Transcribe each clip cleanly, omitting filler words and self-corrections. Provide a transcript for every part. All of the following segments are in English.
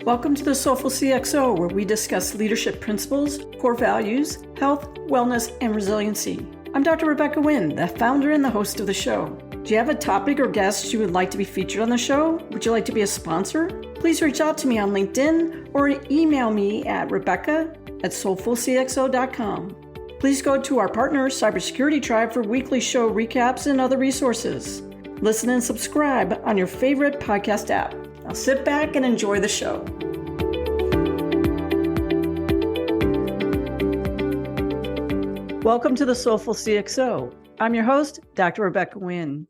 Welcome to the Soulful CXO, where we discuss leadership principles, core values, health, wellness, and resiliency. I'm Dr. Rebecca Wynn, the founder and the host of the show. Do you have a topic or guest you would like to be featured on the show? Would you like to be a sponsor? Please reach out to me on LinkedIn or email me at rebecca@soulfulcxo.com. Please go to our partner, Cybersecurity Tribe, for weekly show recaps and other resources. Listen and subscribe on your favorite podcast app. Now sit back and enjoy the show. Welcome to the Soulful CXO. I'm your host, Dr. Rebecca Wynn.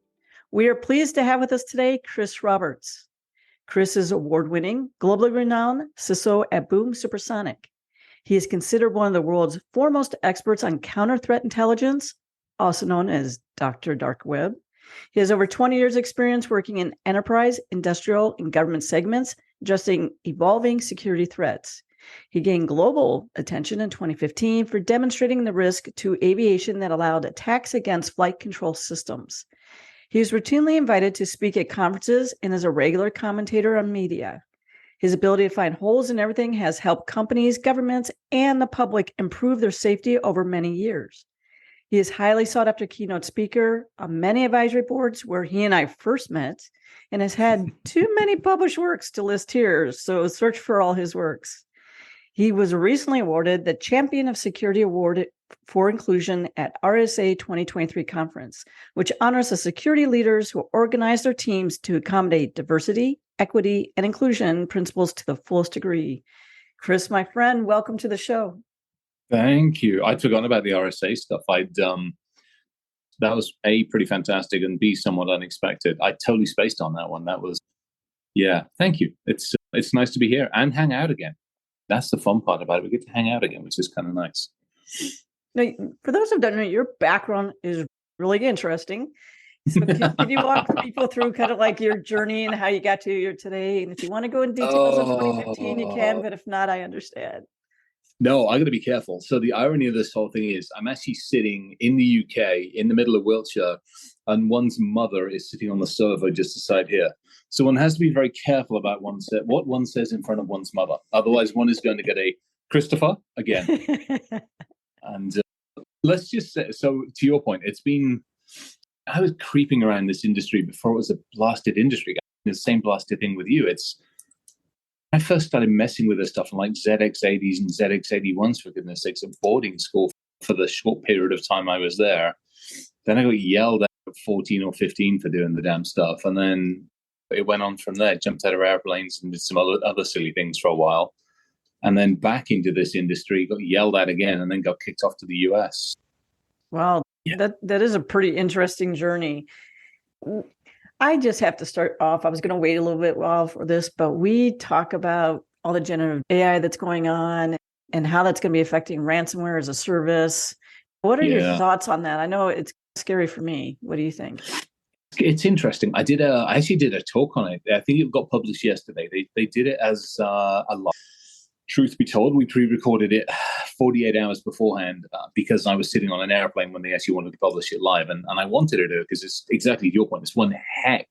We are pleased to have with us today Chris Roberts. Chris is award-winning, globally renowned CISO at Boom Supersonic. He is considered one of the world's foremost experts on counter-threat intelligence, also known as Dr. Dark Web. He has over 20 years experience working in enterprise, industrial, and government segments, addressing evolving security threats. He gained global attention in 2015 for demonstrating the risk to aviation that allowed attacks against flight control systems. He is routinely invited to speak at conferences and is a regular commentator on media. His ability to find holes in everything has helped companies, governments, and the public improve their safety over many years. He is highly sought after keynote speaker on many advisory boards where he and I first met, and has had too many published works to list here, so search for all his works. He was recently awarded the Champion of Security Award for Inclusion at RSA 2023 conference, which honors the security leaders who organize their teams to accommodate diversity, equity, and inclusion principles to the fullest degree. Chris, my friend, welcome to the show. Thank you. I'd forgotten about the RSA stuff. That was A, pretty fantastic, and B, somewhat unexpected. I totally spaced on that one. Thank you. It's nice to be here and hang out again. That's the fun part about it. We get to hang out again, which is kind of nice. Now, for those who don't know, your background is really interesting. So can you walk people through kind of like your journey and how you got to here today? And if you want to go in details of 2015, you can, but if not, I understand. No, I got to be careful. So the irony of this whole thing is I'm actually sitting in the UK in the middle of Wiltshire, and one's mother is sitting on the sofa just beside here. So one has to be very careful about what one says in front of one's mother. Otherwise, one is going to get a Christopher again. And let's just say, so to your point, I was creeping around this industry before it was a blasted industry. The same blasted thing with you. I first started messing with this stuff in like ZX80s and ZX81s, for goodness sakes, at boarding school for the short period of time I was there. Then I got yelled at 14 or 15 for doing the damn stuff. And then it went on from there, jumped out of airplanes and did some other silly things for a while. And then back into this industry, got yelled at again, and then got kicked off to the US. Wow, yeah. That is a pretty interesting journey. I just have to start off. I was going to wait a little bit while for this, but we talk about all the generative AI that's going on and how that's going to be affecting ransomware as a service. What are your thoughts on that? I know it's scary for me. What do you think? It's interesting. I actually did a talk on it. I think it got published yesterday. They did it as a live. Truth be told, we pre-recorded it 48 hours beforehand because I was sitting on an airplane when they actually wanted to publish it live. And I wanted to do it because it's exactly your point. It's one heck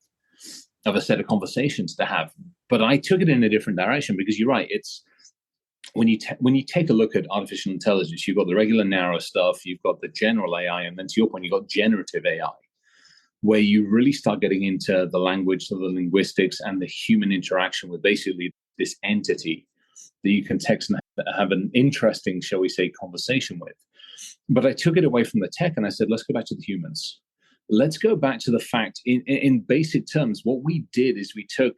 of a set of conversations to have. But I took it in a different direction because you're right. It's when you take a look at artificial intelligence, you've got the regular narrow stuff, you've got the general AI, and then to your point, you've got generative AI, where you really start getting into the language, the linguistics, and the human interaction with basically this entity that you can text and have an interesting, shall we say, conversation with. But I took it away from the tech and I said, let's go back to the humans. Let's go back to the fact, in basic terms, what we did is we took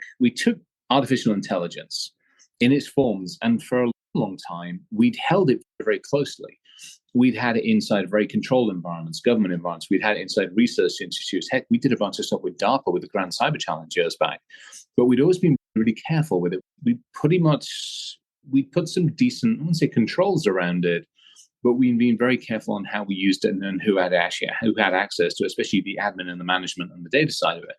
artificial intelligence in its forms, and for a long time, we'd held it very closely. We'd had it inside very controlled environments, government environments. We'd had it inside research institutes. Heck, we did a bunch of stuff with DARPA with the Grand Cyber Challenge years back. But we'd always been really careful with it. We put some decent, I wouldn't say controls around it, but we've been very careful on how we used it and who had access to it, especially the admin and the management and the data side of it.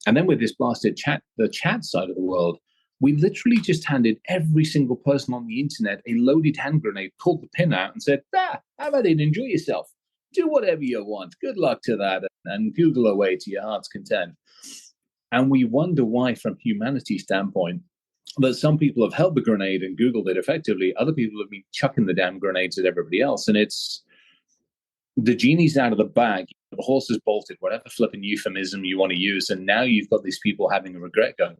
And then with this blasted the chat side of the world, we literally just handed every single person on the internet a loaded hand grenade, pulled the pin out and said, how about it? Enjoy yourself. Do whatever you want. Good luck to that. And Google away to your heart's content. And we wonder why, from humanity's standpoint, But some people have held the grenade and Googled it effectively. Other people have been chucking the damn grenades at everybody else. And it's the genie's out of the bag. The horse is bolted, whatever flipping euphemism you want to use. And now you've got these people having a regret going,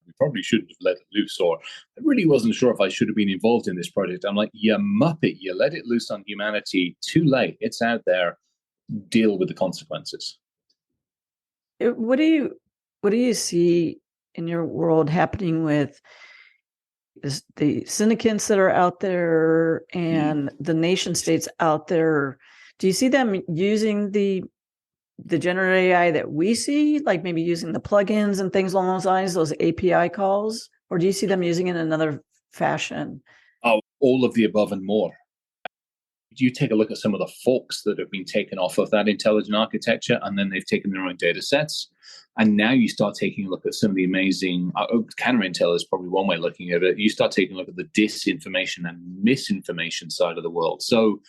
we probably shouldn't have let it loose, or I really wasn't sure if I should have been involved in this project. I'm like, you muppet, you let it loose on humanity too late. It's out there. Deal with the consequences. What do you see in your world happening with the syndicates that are out there and the nation states out there? Do you see them using the generative AI that we see, like maybe using the plugins and things along those lines, those API calls, or do you see them using it in another fashion? Oh, all of the above and more. You take a look at some of the forks that have been taken off of that intelligent architecture, and then they've taken their own data sets. And now you start taking a look at some of the amazing counter-intel is probably one way of looking at it. You start taking a look at the disinformation and misinformation side of the world. So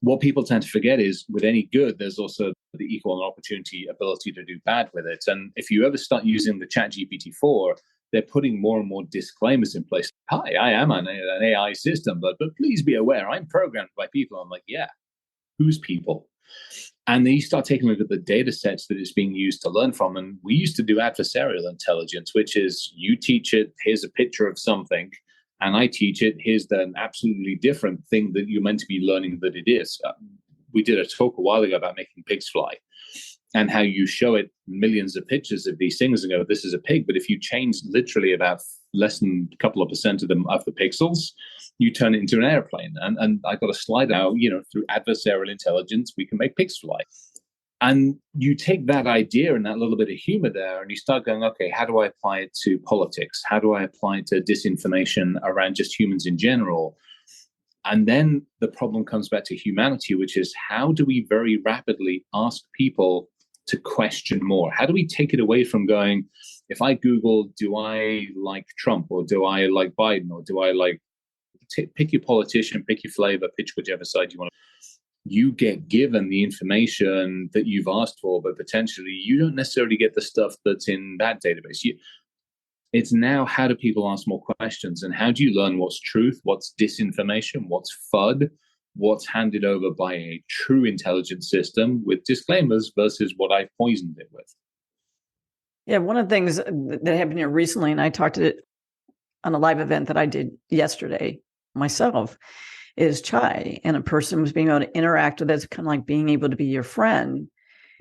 what people tend to forget is with any good, there's also the equal opportunity ability to do bad with it. And if you ever start using the ChatGPT 4, they're putting more and more disclaimers in place. Hi, I am an AI system, but please be aware, I'm programmed by people. I'm like, yeah, who's people? And then you start taking a look at the data sets that it's being used to learn from. And we used to do adversarial intelligence, which is you teach it, here's a picture of something, and I teach it, here's an absolutely different thing that you're meant to be learning that it is. We did a talk a while ago about making pigs fly and how you show it millions of pictures of these things and go, this is a pig. But if you change literally about less than a couple of percent of the pixels, you turn it into an airplane. And I got a slide out, through adversarial intelligence, we can make pigs fly. And you take that idea and that little bit of humor there and you start going, okay, how do I apply it to politics? How do I apply it to disinformation around just humans in general? And then the problem comes back to humanity, which is how do we very rapidly ask people to question more? How do we take it away from going, if I Google, do I like Trump or do I like Biden or do I like, pick your politician, pick your flavor, pitch whichever side you want. You get given the information that you've asked for, but potentially you don't necessarily get the stuff that's in that database. It's now how do people ask more questions and how do you learn what's truth, what's disinformation, what's FUD, what's handed over by a true intelligence system with disclaimers versus what I've poisoned it with. Yeah, one of the things that happened here recently, and I talked to it on a live event that I did yesterday myself, is chai, and a person was being able to interact with it. It's kind of like being able to be your friend.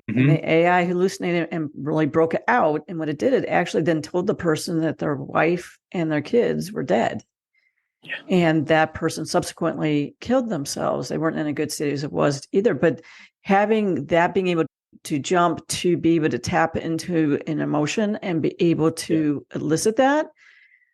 And the AI hallucinated and really broke it out. And what it did, it actually then told the person that their wife and their kids were dead. Yeah. And that person subsequently killed themselves. They weren't in a good state as it was either. But having that, being able to jump, to be able to tap into an emotion and be able to elicit that,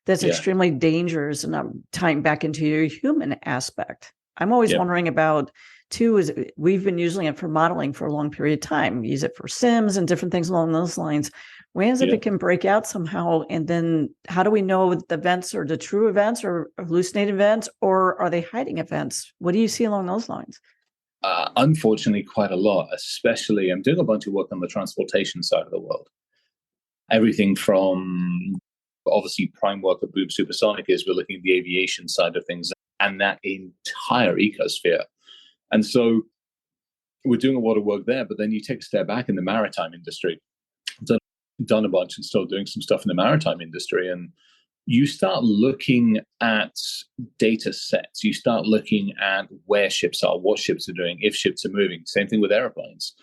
that's extremely dangerous. And I'm tying back into your human aspect. I'm always wondering about, too, is we've been using it for modeling for a long period of time. We use it for sims and different things along those lines. When is it can break out somehow? And then how do we know the events are the true events or hallucinated events, or are they hiding events? What do you see along those lines? Unfortunately, quite a lot, especially I'm doing a bunch of work on the transportation side of the world. Everything from obviously prime work at Boom Supersonic is we're looking at the aviation side of things and that entire ecosphere. And so we're doing a lot of work there, but then you take a step back in the maritime industry. I've done a bunch and still doing some stuff in the maritime industry. And you start looking at data sets. You start looking at where ships are, what ships are doing, if ships are moving. Same thing with airplanes.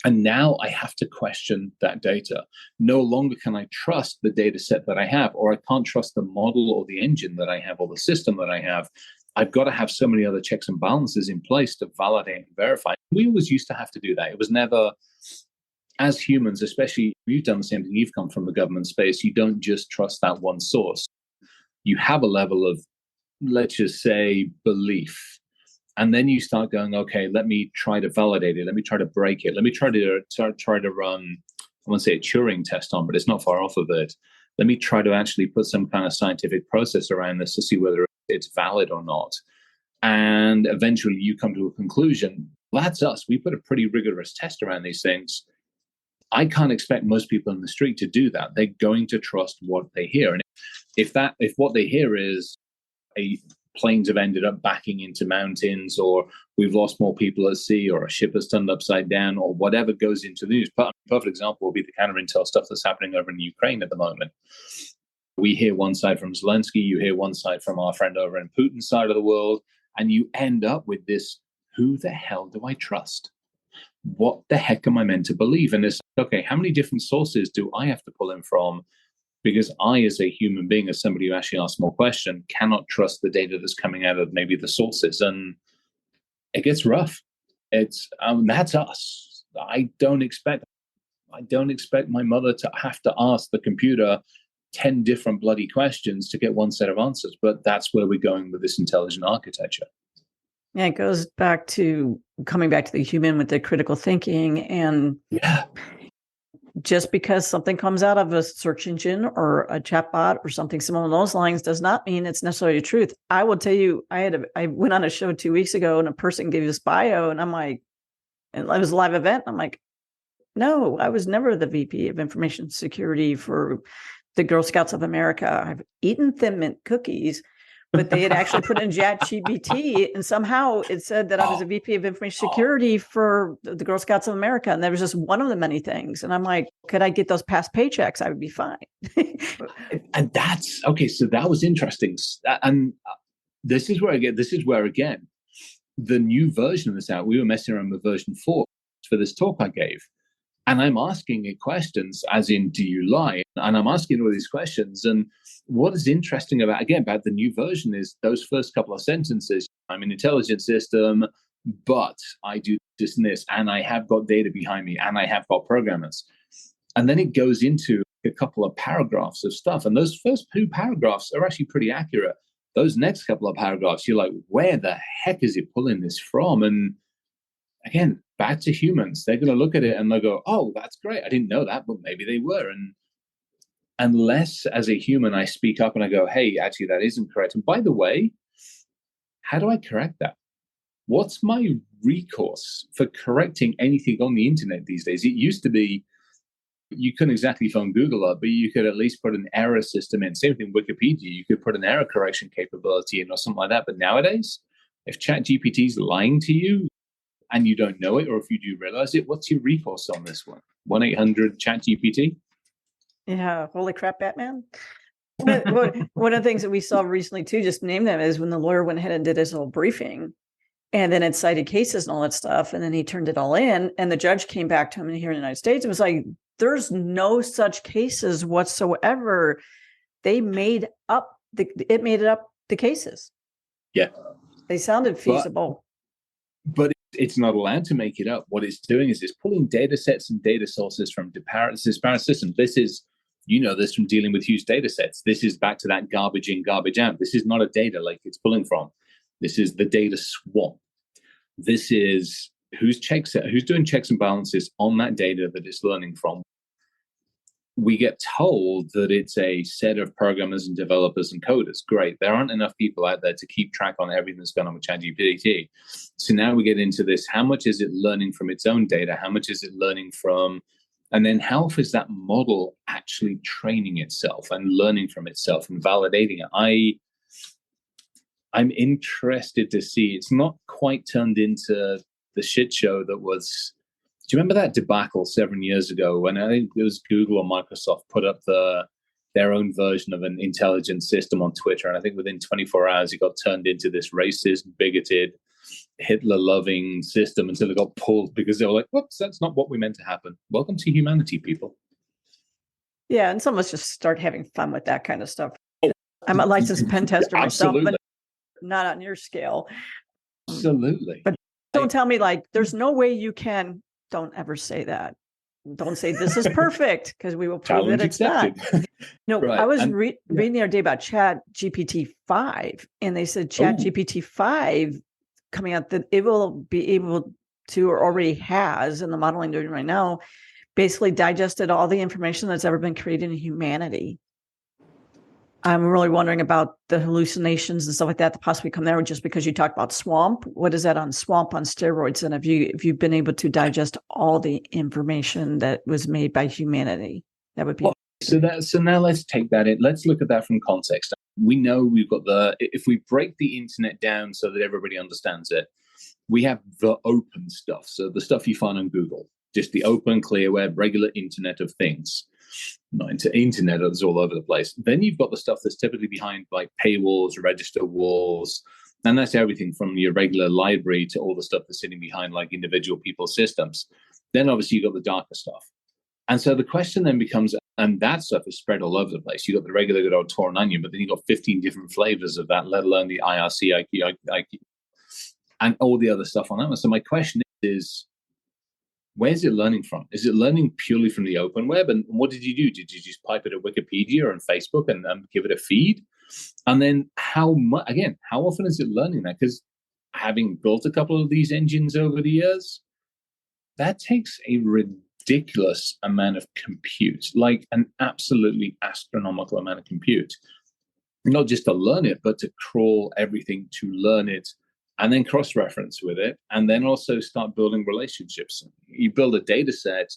And now I have to question that data. No longer can I trust the data set that I have, or I can't trust the model or the engine that I have or the system that I have. I've got to have so many other checks and balances in place to validate and verify. We always used to have to do that. It was never, as humans, especially you've done the same thing, you've come from the government space, you don't just trust that one source. You have a level of, let's just say, belief. And then you start going, okay, let me try to validate it. Let me try to break it. Let me try to run, I want to say a Turing test on, but it's not far off of it. Let me try to actually put some kind of scientific process around this to see whether it's valid or not. And eventually you come to a conclusion. Well, that's us. We put a pretty rigorous test around these things. I can't expect most people in the street to do that. They're going to trust what they hear. And if what they hear is planes have ended up backing into mountains, or we've lost more people at sea, or a ship has turned upside down, or whatever goes into the news. Perfect example will be the counter-intel stuff that's happening over in Ukraine at the moment. We hear one side from Zelensky, you hear one side from our friend over in Putin's side of the world, and you end up with this, who the hell do I trust? What the heck am I meant to believe? And it's, okay, how many different sources do I have to pull in from? Because I, as a human being, as somebody who actually asks more questions, cannot trust the data that's coming out of maybe the sources. And it gets rough. It's that's us. I don't expect my mother to have to ask the computer 10 different bloody questions to get one set of answers. But that's where we're going with this intelligent architecture. Yeah, it goes back to coming back to the human with the critical thinking. And just because something comes out of a search engine or a chatbot or something similar along those lines does not mean it's necessarily the truth. I will tell you, I went on a show 2 weeks ago and a person gave this bio and I'm like, and it was a live event. I'm like, no, I was never the VP of Information Security for the Girl Scouts of America. I've eaten Thin Mint cookies, but they had actually put in ChatGPT, and somehow it said that I was a VP of Information Security for the Girl Scouts of America, and that was just one of the many things. And I'm like, could I get those past paychecks? I would be fine. And that's okay. So that was interesting, and this is where again, the new version of this out. We were messing around with version 4 for this talk I gave. And I'm asking it questions, as in, do you lie? And I'm asking all these questions. And what is interesting about the new version is those first couple of sentences. I'm an intelligent system, but I do this and this, and I have got data behind me, and I have got programmers. And then it goes into a couple of paragraphs of stuff. And those first 2 paragraphs are actually pretty accurate. Those next couple of paragraphs, you're like, where the heck is it pulling this from? And again, back to humans, they're going to look at it and they'll go, oh, that's great. I didn't know that, but maybe they were. And unless as a human, I speak up and I go, hey, actually, that isn't correct. And by the way, how do I correct that? What's my recourse for correcting anything on the internet these days? It used to be you couldn't exactly phone Google up, but you could at least put an error system in. Same thing, Wikipedia, you could put an error correction capability in or something like that. But nowadays, if ChatGPT is lying to you, and you don't know it, or if you do realize it, what's your recourse on this one? 1-800-CHAT-GPT? Yeah, holy crap, Batman. One of the things that we saw recently, too, just to name them, is when the lawyer went ahead and did his little briefing, and then it cited cases and all that stuff, and then he turned it all in, and the judge came back to him here in the United States and was like, there's no such cases whatsoever. They made up the cases. Yeah. They sounded feasible. But it's not allowed to make it up. What it's doing is it's pulling data sets and data sources from disparate systems. This is, this from dealing with huge data sets. This is back to that garbage in, garbage out. This is not a data lake it's pulling from. This is the data swamp. This is who's doing checks and balances on that data that it's learning from. We get told that it's a set of programmers and developers and coders. Great. There aren't enough people out there to keep track on everything that's going on with ChatGPT. So now we get into this. How much is it learning from its own data? How much is it learning from? And then how is that model actually training itself and learning from itself and validating it? I'm interested to see. It's not quite turned into the shit show that was. Do you remember that debacle 7 years ago when I think it was Google or Microsoft put up their own version of an intelligence system on Twitter? And I think within 24 hours, it got turned into this racist, bigoted, Hitler-loving system until it got pulled because they were like, whoops, that's not what we meant to happen. Welcome to humanity, people. Yeah, and some of us just start having fun with that kind of stuff. I'm a licensed pen tester myself, but not on your scale. Absolutely. But don't tell me there's no way you can. Don't ever say that. Don't say this is perfect because we will prove that it's not. No, right. I was reading the other day about ChatGPT 5, and they said ChatGPT 5 coming out that it will be able to, or already has, in the modeling doing right now, basically digested all the information that's ever been created in humanity. I'm really wondering about the hallucinations and stuff like that possibly come there just because you talked about swamp. What is that on swamp on steroids? And if you've been able to digest all the information that was made by humanity, that would be so now let's take that in. Let's look at that from context. We know we've got if we break the internet down so that everybody understands it, we have the open stuff. So the stuff you find on Google, just the open, clear web, regular internet of things. Not into internet that's all over the place. Then you've got the stuff that's typically behind like paywalls, register walls, and that's everything from your regular library to all the stuff that's sitting behind like individual people's systems. Then obviously you've got the darker stuff. And so the question then becomes, and that stuff is spread all over the place. You've got the regular good old torn onion, but then you've got 15 different flavors of that, let alone the IRC, IQ, and all the other stuff on that one. So my question is, where's it learning from? Is it learning purely from the open web? And what did you do? Did you just pipe it at Wikipedia and Facebook and give it a feed? And then how often is it learning that? Because having built a couple of these engines over the years, that takes a ridiculous amount of compute, like an absolutely astronomical amount of compute. Not just to learn it, but to crawl everything to learn it and then cross-reference with it, and then also start building relationships. You build a data set,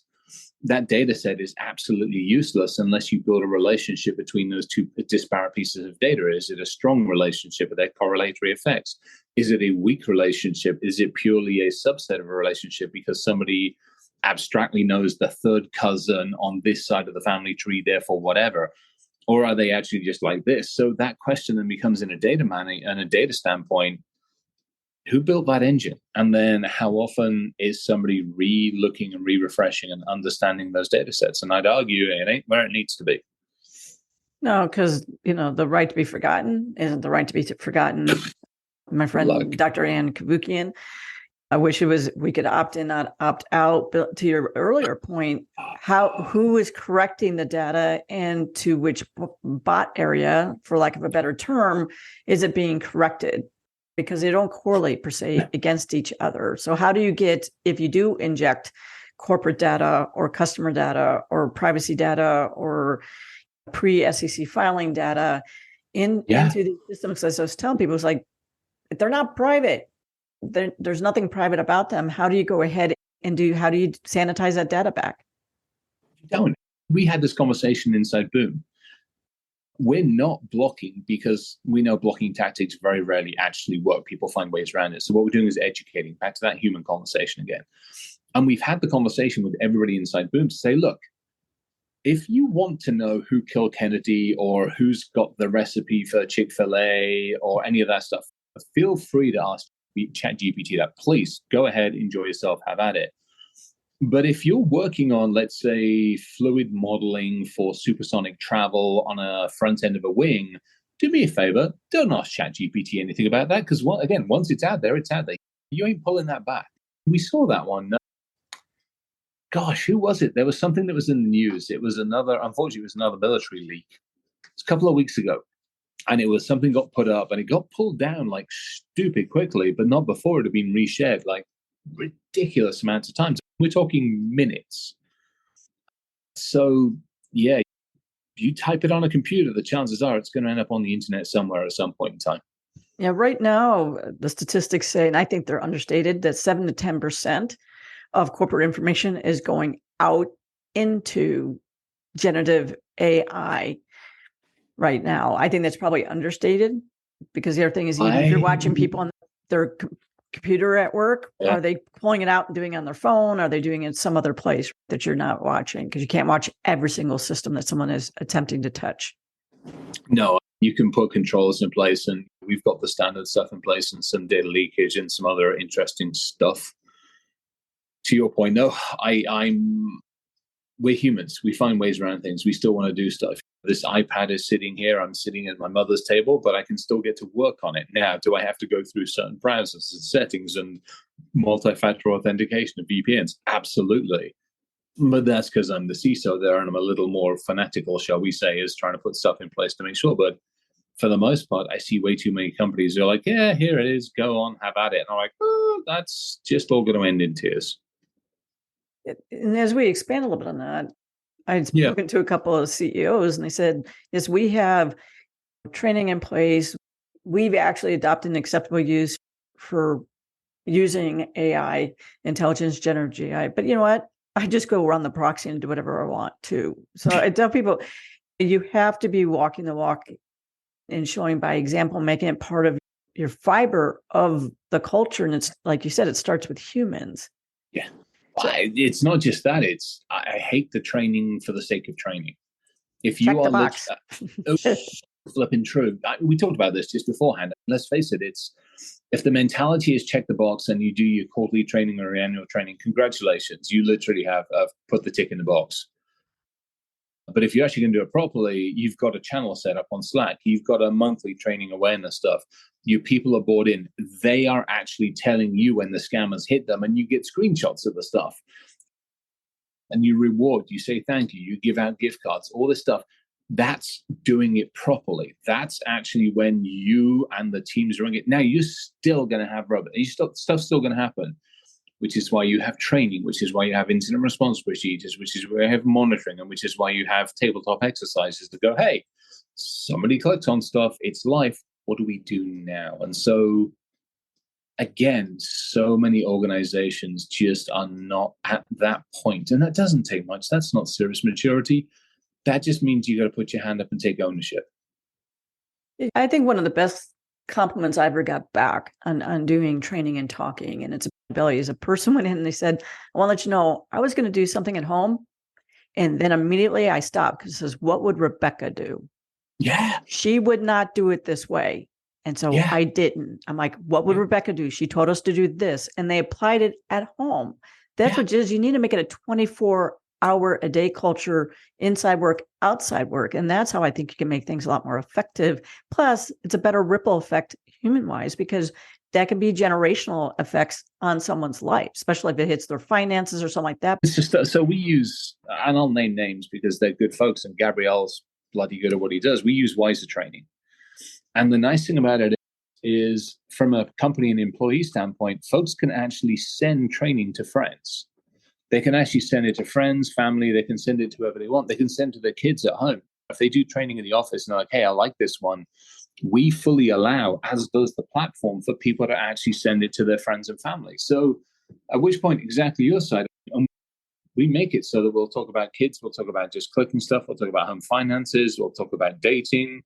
that data set is absolutely useless unless you build a relationship between those two disparate pieces of data. Is it a strong relationship? Are there correlatory effects? Is it a weak relationship? Is it purely a subset of a relationship because somebody abstractly knows the third cousin on this side of the family tree, therefore whatever? Or are they actually just like this? So that question then becomes in a data standpoint, who built that engine? And then how often is somebody re-looking and re-refreshing and understanding those data sets? And I'd argue it ain't where it needs to be. No, because, the right to be forgotten isn't the right to be forgotten. My friend, Dr. Ann Kavukian, I wish we could opt in, not opt out. But to your earlier point, who is correcting the data and to which bot area, for lack of a better term, is it being corrected? Because they don't correlate per se against each other. So how do you get, if you do inject corporate data or customer data or privacy data or pre-SEC filing data into these systems? As I was telling people, it's like, they're not private. There's nothing private about them. How do you go ahead and how do you sanitize that data back? You don't. We had this conversation inside Boom. We're not blocking because we know blocking tactics very rarely actually work. People find ways around it. So what we're doing is educating, back to that human conversation again. And we've had the conversation with everybody inside Boom to say, look, if you want to know who killed Kennedy or who's got the recipe for Chick-fil-A or any of that stuff, feel free to ask ChatGPT that. Please go ahead, enjoy yourself, have at it. But if you're working on, let's say, fluid modeling for supersonic travel on a front end of a wing, do me a favor, don't ask ChatGPT anything about that, because, once it's out there, it's out there. You ain't pulling that back. We saw that one. Gosh, who was it? There was something that was in the news. Unfortunately, it was another military leak. It's a couple of weeks ago. And it was something got put up and it got pulled down like stupid quickly, but not before it had been reshared like ridiculous amounts of times. We're talking minutes. So, yeah, you type it on a computer, the chances are it's going to end up on the internet somewhere at some point in time. Yeah, right now, the statistics say, and I think they're understated, that 7 to 10% of corporate information is going out into generative AI right now. I think that's probably understated because the other thing is, even if you're watching people on their computer at work, are they pulling it out and doing it on their phone? Are they doing it some other place that you're not watching? Because you can't watch every single system that someone is attempting to touch. No, you can put controls in place, and we've got the standard stuff in place and some data leakage and some other interesting stuff. To your point, no, we're humans. We find ways around things. We still want to do stuff. This iPad is sitting here. I'm sitting at my mother's table, but I can still get to work on it. Now, do I have to go through certain browsers and settings and multi-factor authentication of VPNs? Absolutely. But that's because I'm the CISO there and I'm a little more fanatical, shall we say, is trying to put stuff in place to make sure. But for the most part, I see way too many companies who are like, yeah, here it is. Go on, have at it. And I'm like, oh, that's just all going to end in tears. And as we expand a little bit on that, I'd spoken to a couple of CEOs and they said, yes, we have training in place. We've actually adopted an acceptable use for using AI, intelligence, generative AI. But you know what? I just go run the proxy and do whatever I want to. So I tell people, you have to be walking the walk and showing by example, making it part of your fiber of the culture. And it's like you said, it starts with humans. Yeah. So, it's not just that. I hate the training for the sake of training. If you are box. flipping true, we talked about this just beforehand. Let's face it, if the mentality is check the box and you do your quarterly training or your annual training, congratulations, you literally have put the tick in the box. But if you're actually going to do it properly, you've got a channel set up on Slack. You've got a monthly training awareness stuff. Your people are bought in. They are actually telling you when the scammers hit them, and you get screenshots of the stuff. And you reward, you say thank you, you give out gift cards, all this stuff. That's doing it properly. That's actually when you and the teams are doing it. Now, you're still going to have rubber. Stuff's still going to happen, which is why you have training, which is why you have incident response procedures, which is why you have monitoring, and which is why you have tabletop exercises to go, hey, somebody clicked on stuff, it's life, what do we do now? And so, again, so many organizations just are not at that point. And that doesn't take much. That's not serious maturity. That just means you got to put your hand up and take ownership. I think one of the best compliments I ever got back on doing training and talking, and it's ability, is a person went in and they said, I want to let you know, I was going to do something at home. And then immediately I stopped because it says, what would Rebecca do? Yeah. She would not do it this way. And so I didn't. I'm like, what would Rebecca do? She told us to do this. And they applied it at home. That's what it is. You need to make it a 24-hour-a-day culture, inside work, outside work. And that's how I think you can make things a lot more effective. Plus, it's a better ripple effect human-wise, because that can be generational effects on someone's life, especially if it hits their finances or something like that. It's just so we use, and I'll name names because they're good folks, and Gabrielle's bloody good at what he does. We use Wiser training. And the nice thing about it is, from a company and employee standpoint, folks can actually send training to friends. They can actually send it to friends, family. They can send it to whoever they want. They can send it to their kids at home. If they do training in the office and they're like, hey, I like this one, we fully allow, as does the platform, for people to actually send it to their friends and family. So at which point, exactly your side, we make it so that we'll talk about kids, we'll talk about just clicking stuff, we'll talk about home finances, we'll talk about dating.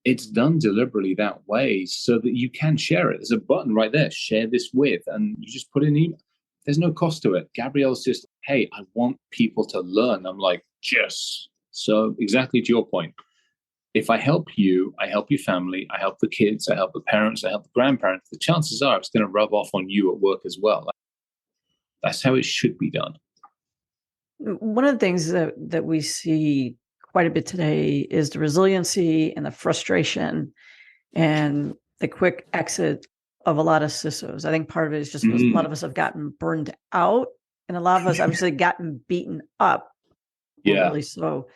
It's done deliberately that way so that you can share it. There's a button right there, share this with, and you just put in email. There's no cost to it. Gabrielle's just, hey, I want people to learn. I'm like, yes. So exactly to your point, if I help you, I help your family, I help the kids, I help the parents, I help the grandparents, the chances are it's going to rub off on you at work as well. That's how it should be done. One of the things that we see quite a bit today is the resiliency and the frustration and the quick exit of a lot of CISOs. I think part of it is just a lot of us have gotten burned out, and a lot of us obviously gotten beaten up. Yeah. Really slow.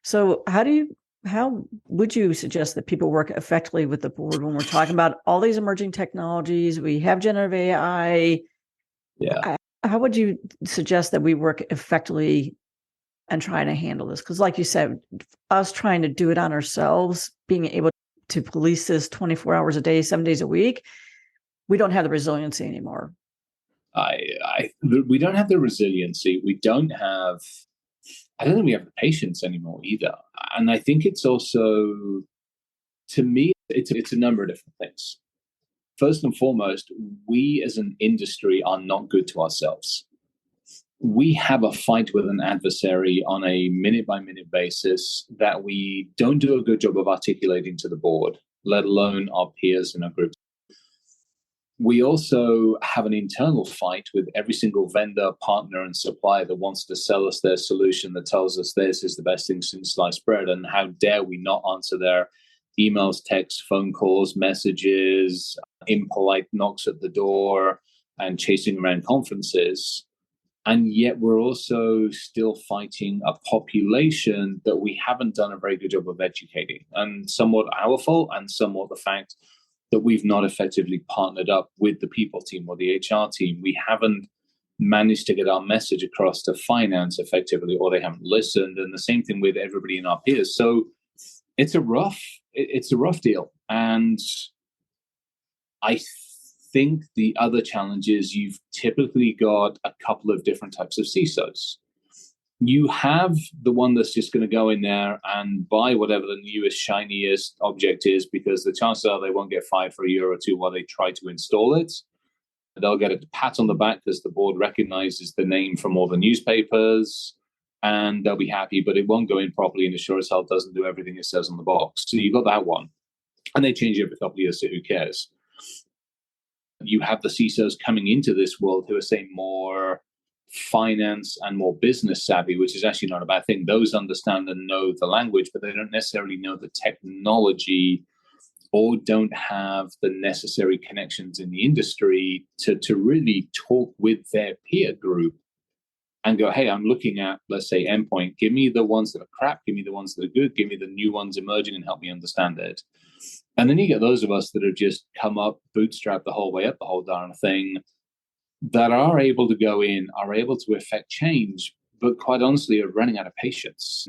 So how would you suggest that people work effectively with the board when we're talking about all these emerging technologies? We have generative AI. Yeah. How would you suggest that we work effectively and try to handle this? Because like you said, us trying to do it on ourselves, being able to police this 24 hours a day, 7 days a week, we don't have the resiliency anymore. We don't have the resiliency. I don't think we have the patience anymore either. And I think it's also, to me, it's a number of different things. First and foremost, we as an industry are not good to ourselves. We have a fight with an adversary on a minute-by-minute basis that we don't do a good job of articulating to the board, let alone our peers in our groups. We also have an internal fight with every single vendor, partner, and supplier that wants to sell us their solution, that tells us this is the best thing since sliced bread, and how dare we not answer their emails, texts, phone calls, messages, impolite knocks at the door, and chasing around conferences. And yet we're also still fighting a population that we haven't done a very good job of educating, and somewhat our fault and somewhat the fact that we've not effectively partnered up with the people team or the HR team. We haven't managed to get our message across to finance effectively, or they haven't listened. And the same thing with everybody in our peers. So it's a rough deal. And I think the other challenge is you've typically got a couple of different types of CISOs. You have the one that's just going to go in there and buy whatever the newest, shiniest object is, because the chances are they won't get fired for a year or two while they try to install it. They'll get a pat on the back because the board recognizes the name from all the newspapers, and they'll be happy, but it won't go in properly, and it sure as hell doesn't do everything it says on the box. So you've got that one. And they change it every couple of years, so who cares? You have the CISOs coming into this world who are, say, more finance and more business savvy, which is actually not a bad thing. Those understand and know the language, but they don't necessarily know the technology or don't have the necessary connections in the industry to really talk with their peer group and go, hey, I'm looking at, let's say, endpoint. Give me the ones that are crap. Give me the ones that are good. Give me the new ones emerging and help me understand it. And then you get those of us that have just come up, bootstrap the whole way up the whole darn thing, that are able to go in, are able to affect change, but quite honestly are running out of patience.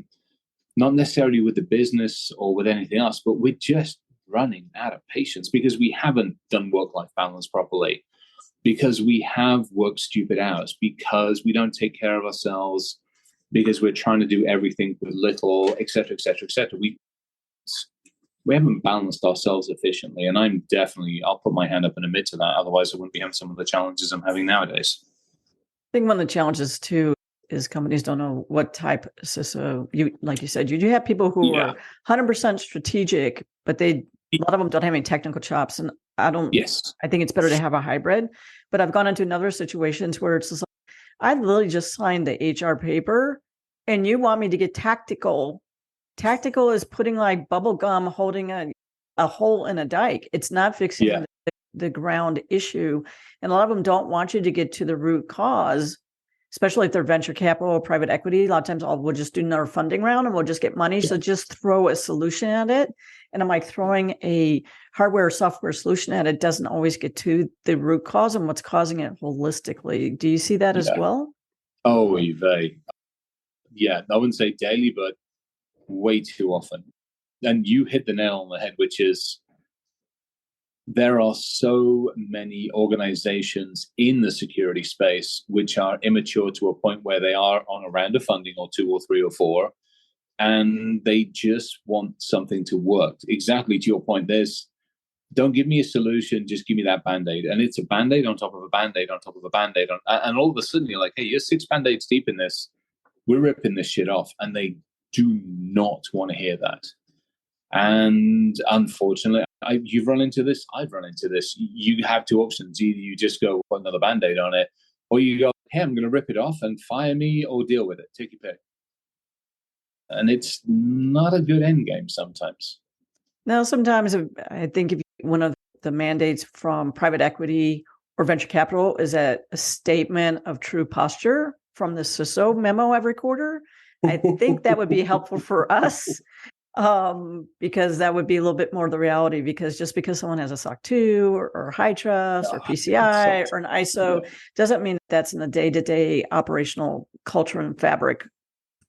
Not necessarily with the business or with anything else, but we're just running out of patience because we haven't done work-life balance properly, because we have worked stupid hours, because we don't take care of ourselves, because we're trying to do everything with little, et cetera, et cetera, et cetera. We haven't balanced ourselves efficiently. And I'll put my hand up and admit to that. Otherwise, I wouldn't be having some of the challenges I'm having nowadays. I think one of the challenges too is companies don't know what type of CISO like you said, you do have people who are 100% strategic, but a lot of them don't have any technical chops. And I think it's better to have a hybrid, but I've gone into other situations where it's just like, I literally just signed the HR paper and you want me to get tactical. Tactical is putting like bubble gum, holding a hole in a dike. It's not fixing the ground issue. And a lot of them don't want you to get to the root cause, especially if they're venture capital or private equity. A lot of times we'll just do another funding round and we'll just get money. So just throw a solution at it. And I'm like, throwing a hardware or software solution at it doesn't always get to the root cause and what's causing it holistically. Do you see that as well? Oh, Yves. Yeah, I wouldn't say daily, but way too often. And you hit the nail on the head, which is there are so many organizations in the security space which are immature to a point where they are on a round of funding or 2 or 3 or 4, and they just want something to work. Exactly to your point, don't give me a solution, just give me that Band-Aid. And it's a Band-Aid on top of a Band-Aid on top of a Band-Aid. And all of a sudden you're like, hey, you're 6 Band-Aids deep in this. We're ripping this shit off. And they do not want to hear that. And unfortunately, you've run into this. I've run into this. You have 2 options. Either you just go put another Band-Aid on it, or you go, hey, I'm going to rip it off and fire me or deal with it. Take your pick. And it's not a good end game sometimes. Now, sometimes I think if one of the mandates from private equity or venture capital is a statement of true posture from the CISO memo every quarter, I think that would be helpful for us, because that would be a little bit more the reality, because just because someone has a SOC 2 or high trust or PCI or an ISO doesn't mean that's in the day-to-day operational culture and fabric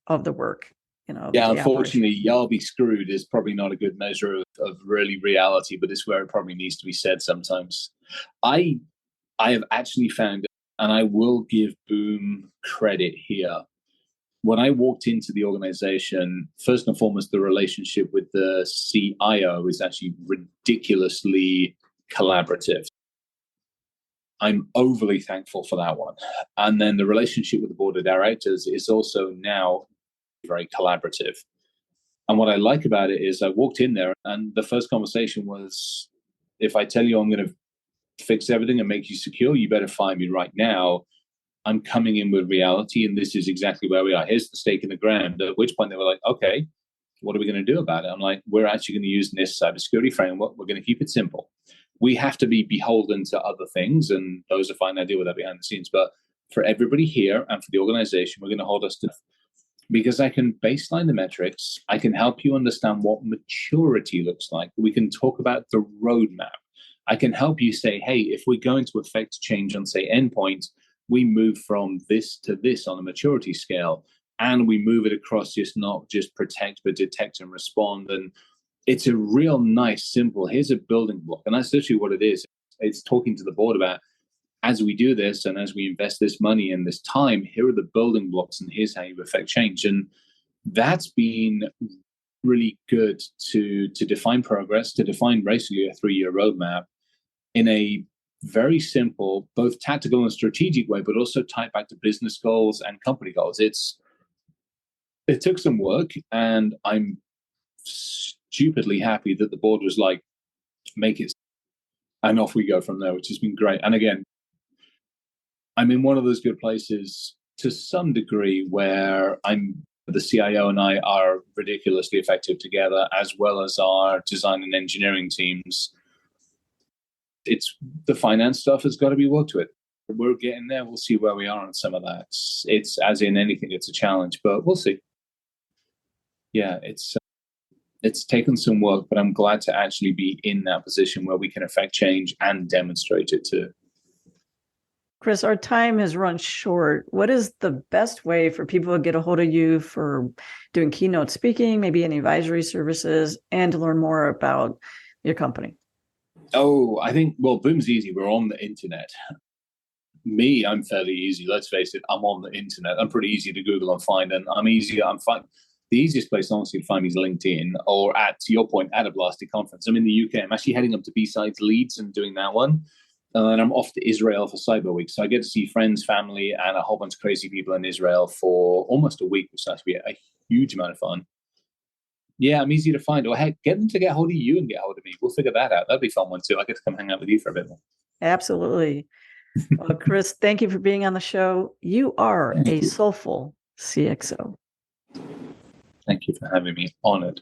of the work. Unfortunately, y'all be screwed is probably not a good measure of really reality, but it's where it probably needs to be said sometimes. I have actually found, and I will give Boom credit here, when I walked into the organization, first and foremost, the relationship with the CIO is actually ridiculously collaborative. I'm overly thankful for that one. And then the relationship with the board of directors is also now very collaborative. And what I like about it is I walked in there and the first conversation was, if I tell you I'm going to fix everything and make you secure, you better fire me right now. I'm coming in with reality, and this is exactly where we are. Here's the stake in the ground. At which point they were like, okay, what are we going to do about it? I'm like, we're actually going to use this cybersecurity framework. We're going to keep it simple. We have to be beholden to other things, and those are fine. I deal with that behind the scenes. But for everybody here and for the organization, we're going to hold us to, because I can baseline the metrics. I can help you understand what maturity looks like. We can talk about the roadmap. I can help you say, hey, if we're going to affect change on, say, endpoint, we move from this to this on a maturity scale. and we move it across just not just protect, but detect and respond. And it's a real nice, simple, here's a building block. And that's literally what it is. It's talking to the board about, as we do this and as we invest this money and this time, here are the building blocks and here's how you affect change. And that's been really good to define progress, to define basically a 3-year roadmap in a very simple, both tactical and strategic way, but also tied back to business goals and company goals. It took some work, and I'm stupidly happy that the board was like, make it, and off we go from there, which has been great. And again, I'm in one of those good places to some degree where the CIO and I are ridiculously effective together, as well as our design and engineering teams. It's the finance stuff has got to be worked with. We're getting there. We'll see where we are on some of that. It's as in anything, it's a challenge, but we'll see. Yeah, it's taken some work, but I'm glad to actually be in that position where we can affect change and demonstrate it too. Chris, our time has run short. What is the best way for people to get a hold of you for doing keynote speaking, maybe any advisory services, and to learn more about your company? Oh, I think, well, Boom's easy. We're on the internet. Me, I'm fairly easy. Let's face it, I'm on the internet. I'm pretty easy to Google and find, and I'm fine. The easiest place, honestly, to find me is LinkedIn, or to your point, at a Blasty conference. I'm in the UK. I'm actually heading up to B-Sides Leeds and doing that one. And I'm off to Israel for Cyber Week. So I get to see friends, family, and a whole bunch of crazy people in Israel for almost a week, which is actually a huge amount of fun. Yeah, I'm easy to find. Or heck, get them to get hold of you and get hold of me. We'll figure that out. That'd be a fun one too. I get to come hang out with you for a bit more. Absolutely. Well, Chris, thank you for being on the show. You are a soulful CXO. Thank you for having me. Honored.